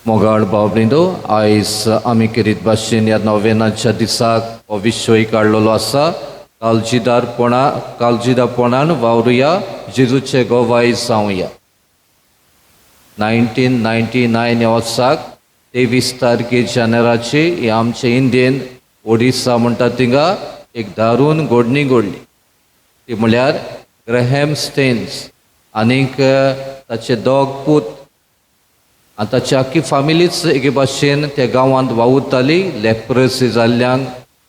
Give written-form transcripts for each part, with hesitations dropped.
मोगाळ भावबंदो, आयज आमी करीत भाशेन ह्या नोवेनाच्या दिसाक हो विशय काडलेलो आसा. काळजीदारपणान वावरुया, जेजूचे गोवाय जावया. 1999 ह्या वर्साक 23 तारखे जानेराची ही आमचे इंडियेन ओडिसा म्हणटा थिंगा एक दारून घडणी घडली. ती म्हळ्यार ग्रॅहम स्टेन्स आनीक ताचे दोग पूत आनी ताची आख्खी फॅमिलीच एके भाशेन त्या गांवांत वावुरताली. लेप्रोसी जाल्ल्यांक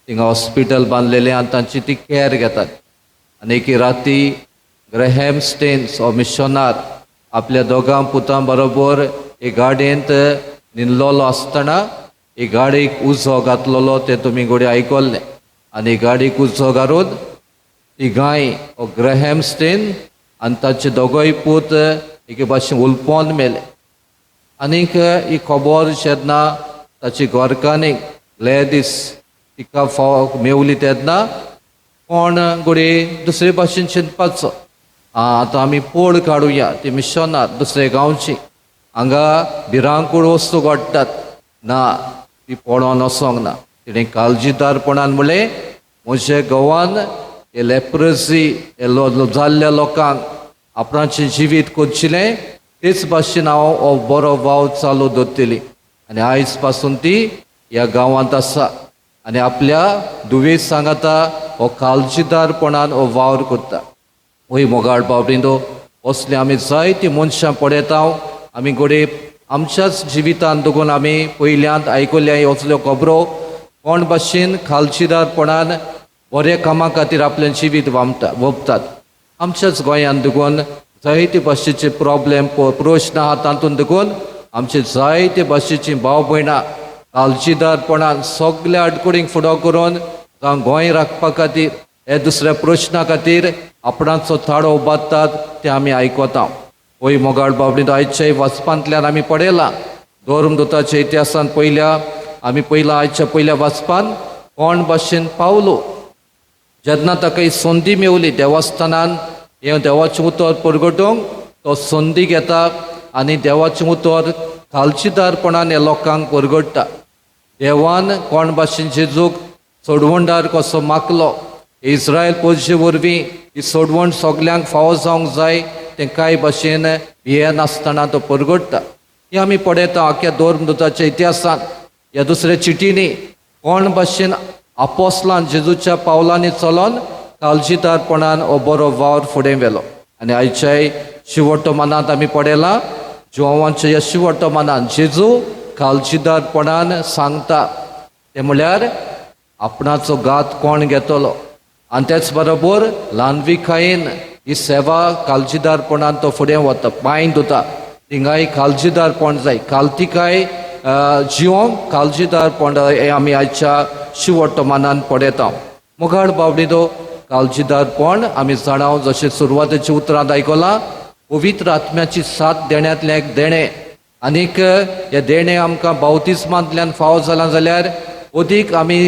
थिंगा हॉस्पिटल बांदलेलें आनी तांची ती कॅर घेतात. आनी एके राती ग्रॅहम स्टेन्स हो मिशनार आपल्या दोगां पुतां बरोबर एक गाडयेंत निल्लोलो आसतना एक गाडयेक उजो घातलेलो तें तुमी घोडे आयकल्लें. आनी गाडयेक उजो घालून ती गाय हो ग्रॅहम स्टेन आनी ताचे दोगूय पूत एके भाशेन उलपोन मेले. आनीक ही खबर जेन्ना ताची घोरकान्नीक ग्लॅडीस तिका मेवली तेन्ना कोण घोडे दुसरे भाशेन चिंतपाचो. आतां आमी पोळ काडुया ती मिशनार दुसरे गांवची हांगा भिरांकूळ वस्तू घडटात. ना, ती पळोवन वसोंक ना. तिणें काळजीदारपणान म्हणलें म्हज्या गांवान हे लेप्रोसी जाल्ल्या लोकांक आपणाचें जिवीत कोरचिलें तेच भाशेन हांव हो बरो वाव चालू दवरतली. आनी आयज पासून ती ह्या गांवांत आसा आनी आपल्या दुयेसांक आतां हो काळजीदारपणान हो वावर करता. वय मोगाळ बाबडींदो, असले आमी जायती मनशां पळयता. आमी घोडे आमच्याच जिवितांत देखून आमी पयल्यांत आयकल्ल्या असल्यो खबरो कोण भाशेन काळजीदारपणान बऱ्या कामा खातीर आपलें जिवीत वोगतात. आमच्याच गोंयांत देखून जायते भाशेचे प्रॉब्लेम प्रश्न आहा. तातूंत देखून आमचे जायते भाशेचीं भाव भयणां काळजीदारपणान सगल्या आडकुडींक फुडो करून जावं गोंय राखपा खातीर हे दुसऱ्या प्रश्ना खातीर आपणाचो थाडो उबारतात ते आमी आयकता. वय मोगाळ बाबडींत आयच्या वाचपांतल्यान आमी पळयलां धर्मदूताच्या इतिहासान आमी पयला आयच्या पयल्या वाचपान कोण भाशेन पावलो जेन्ना ताका ही संदी मेवली देवस्थानान हे देवाचें उतर परगटोवंक तो संदी घेता आनी देवाचें उतर काळजीदारपणान हे लोकांक परगटता. देवान कोण भाशेन जेजूक सोडवणदार कसो मागलो. इस्रायल पोरचे वरवीं ही सोडवण सगल्यांक फावो जावंक जाय तें कांय भाशेन भियेनासतना तो परगटता. ही आमी पळयता आख्या धर्मदूताच्या इतिहासान. ह्या दुसऱ्या चिटींनी कोण भाशेन आपोस्लान जेजूच्या पावलांनी चलोन काळजीदारपणान हो बरो वावर फुडें व्हेलो. आनी आयच्या शिवोर्तमानांत आमी पळयलां जोवांच्या ह्या शिवोर्तमानांत जेजू काळजीदारपणान सांगता तें म्हळ्यार आपणाचो घात कोण घेतलो. आनी तेच बरोबर ल्हानविकायेन ही सेवा काळजीदारपणान तो फुडें वता. पांय धुता थिंगाय काळजीदारपण जाय. काल्तिकाय जिवोंक काळजीदारपण हें आमी आयच्या शिवोर्तमानांत पळयता. मोगाळ बाबडींदो, काळजीदारपण आमी जाणाव जशें सुरवातेच्या उतरांत आयकलां पवित्र आत्म्याची 7 देण्यांतलें एक देणें. आनीक हे देणें आमकां बावतिस्मांतल्यान फावो जालां जाल्यार अदीक आमी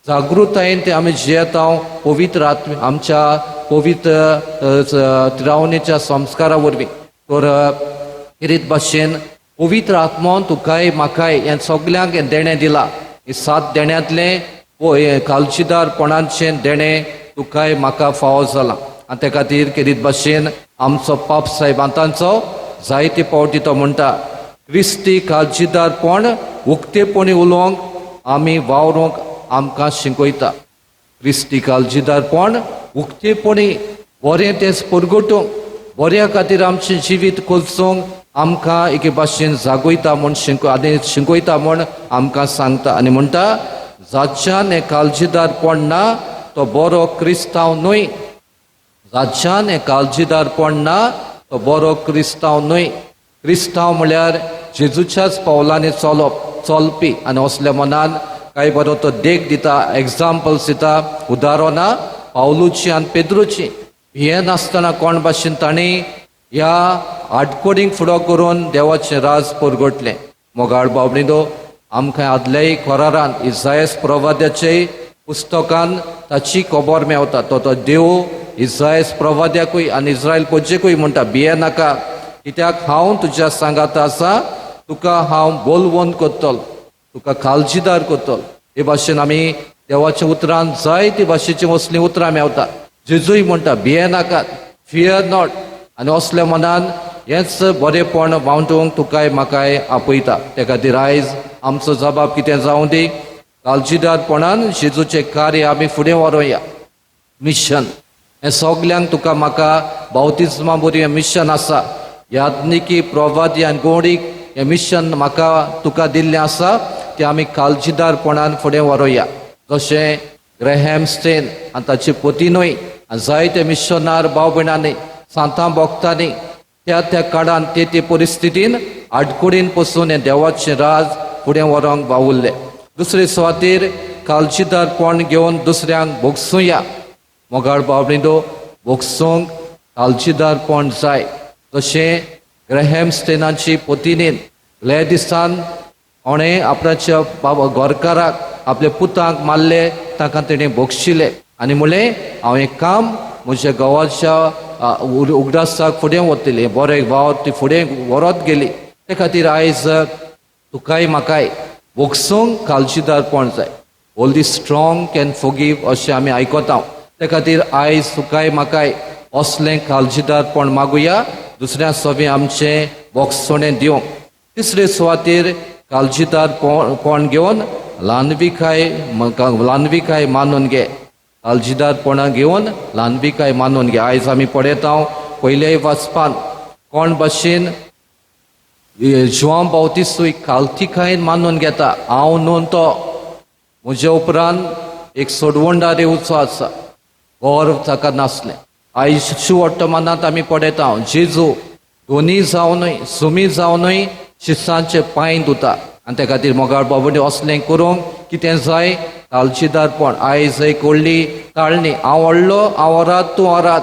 जागृतायेन ते आमी जियेता पवित्र आत्म्या आमच्या पवित्र तिरावणेच्या संस्कारा वरवीं. तर किरीत भाशेन पवित्र आत्मो तुकाय म्हाकाय हें सगल्यांक हें देणें दिलां. हे 7 देण्यांतलें काळजीदारपणाचें देणें तुकाय म्हाका फावो जालां. आनी ते खातीर किरीत भाशेन आमचो पाप साहेबांतांचो जायते फावटी तो म्हणटा क्रिस्ती काळजीदारपण उक्तेपणी उलोवंक आमी वावरूंक आमकां शिकयता. क्रिस्ती काळजीदारपण उक्तेपणी बरें तें परगटूंक बऱ्या खातीर आमचें जिवीत कोरचूंक आमकां एके भाशेन जागयता म्हूण शिकयता म्हूण आमकां सांगता. आनी म्हणटा जाच्यान हें काळजीदारपण ना तो बरो क्रिस्तांव न्हय. जाच्यान हें काळजीदारपण ना तो बरो क्रिस्तांव न्हय. क्रिस्तांव म्हळ्यार जेजूच्याच पावलांनी चलपी आनी असल्या मनान कांय बरो तो देख दिता, एग्जाम्पल्स दिता, उदाहरणां पावलूची आनी पेद्रूची. हे नासतना कोण भाशेन तांणी ह्या आडकोडींक फुडो करून देवाचें राज परगटलें. मोगाळ बाबडींदो, आमकां आदल्याय खोरारान इसायास प्रवाद्याचे पुस्तकान ताची खबर मेवता. तो देव इसायास प्रवाद्याकूय आनी इस्रायल पोजेकूय म्हणटा भिये नाका कित्याक हांव तुज्या सांगात आसा तुका हांव बोलवोन करतलो, तुका काळजीदार करतलो. हे भाशेन आमी देवाच्या उतरान जायती भाशेची असलीं उतरां मेवता. जेजूय म्हणटा भिये नाकात, फियर नॉट. आनी असल्या मनान हेंच बरेपण वावटूंक तुकाय म्हाकाय आपयता. ते खातीर आयज आमचो जबाब कितें जावं दी, काळजीदारपणान जेजूचें कार्य आमी फुडें व्हरोया. मिशन हें सगल्यांक तुका म्हाका बावतिस्मा बरी हें मिशन आसा. याज्ञिकी प्रवादी आनी गोडीक हें मिशन म्हाका तुका दिल्लें आसा तें आमी काळजीदारपणान फुडें व्हरोया. जशें ग्रॅहम स्टेन आनी ताची पत्नीय आनी जायते मिशनार भाव भयणांनी सांतां भोगतांनी त्या काळान ते परिस्थितीन आडकुडीन पसून हें देवाचें राज फुडें व्हरोंक वावुरलें. दुसरे सुवातेर काळजीदारपण घेवन दुसऱ्यांक भोगसूया. मोगाळ बाबडीनो भोगसूंक काळजीदारपण जाय. जशें ग्रॅहम स्टेनाची पत्नीन ले दिसान कोणें आपणाच्या घरकाराक आपल्या पुतांक मारले, ताका तेणें भोगशिलें आनी म्हणलें हांव हें काम म्हज्या गांवाच्या उगडासाक फुडें व्हरतलें. बरें भाव ती फुडें व्हरत गेली. ते खातीर आयज तुकाय म्हाकाय भोगसूंक काळजीदारपण जाय. ओन्ली स्ट्रॉंग कॅन फॉरगिव अशें आमी आयकता. ते खातीर आयज तुकाय म्हाकाय असलें काळजीदारपण मागुया. दुसऱ्या सोबीं आमचें भोगसणें दिवंक. तिसरे सुवातेर काळजीदारपण घेवन ल्हानविकाय मानून घे. काळजीदारपणां घेवन ल्हानविकाय मानून घे. आयज आमी पळयता पयलेय वाचपान कोण भाशेन जुआंव बावतिसूय काळजीकायेन मानून घेता. हांव न्हू तो म्हज्या उपरांत एक सोडवंडार येवचो आसा, घर ताका नासलें. आयज वर्तमानांत आमी पळयता जेजू दोनी जावनूय सुमी जावनूय शिसांचे पांय धुता. आनी त्या खातीर मोगाळ बाबडे असलें करूंक कितें जाय, काळजीदारपण. आयज एक व्हडली ताळणी, हांव व्हडलो हांव वरात तूं वरात,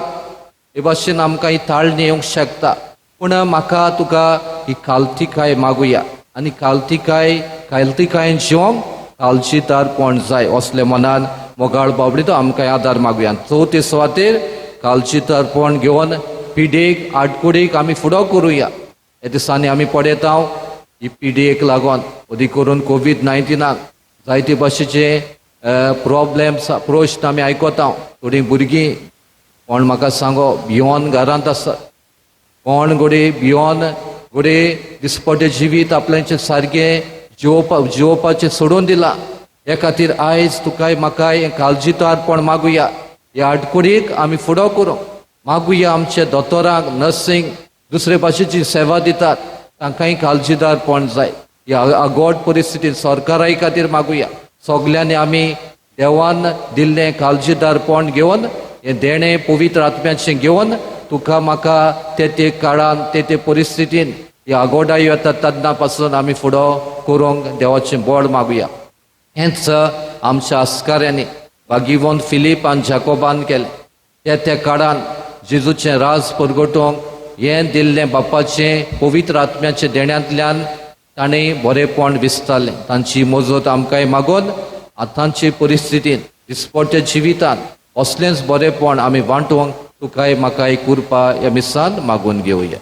हे भाशेन आमकां ही ताळणी येवंक शकता. पूण म्हाका तुका ही काळजीकाय मागुया आनी काळजीकायेन जिवंक काळजीदारपण जाय. असल्या मनान मोगाळ बाबडे आमकां आदार मागुया. चवथे सुवातेर काळजीदारपण घेवन पिडेक आडकुडीक आमी फुडो करुया. ह्या दिसांनी आमी पळयता ही पिडेक लागून अदी करून कोविड-19 जायते भाशेचे प्रॉब्लेम्स प्रश्न आमी आयकता. थोडीं भुरगीं कोण म्हाका सांगो भियोन घरांत आसा, कोण भियोन दिसपटे जिवीत आपल्याचें सारकें जिवोवपाचें सोडून दिलां. हे खातीर आयज तुकाय म्हाकाय काळजीदारपण मागुया. ह्या आडकुडीक आमी फुडो करूंक मागुया. आमच्या दोतोरांक नर्सिंग दुसरे भाशेची सेवा दितात तांकांय काळजीदारपण जाय. ह्या आगोड परिस्थितीन सरकाराय खातीर मागुया. सगल्यांनी आमी देवान दिल्लें काळजीदारपण घेवन हें देणें पवित्र आत्म्याचें घेवन तुका म्हाका ते काळान ते परिस्थितीन ह्या आगोडाय येता तेन्ना पासून आमी फुडो करूंक देवाचें बळ मागुया. हेंच आमच्या आस्काऱ्यांनी बागिवोन फिलीप आनी जाकोबान केलें. त्या काळान जेजूचें राज परगटोवंक हें दिल्लें बापाचें पवित्र आत्म्याच्या देण्यांतल्यान ताणें बरेपण विस्तारलें. तांची मजत आमकांय मागून आतांचे परिस्थितीन दिसपट्या जिवितान असलेंच बरेपण आमी वांटूंक तुकाय म्हाकाय कुरपा ह्या मिसान मागून घेवया.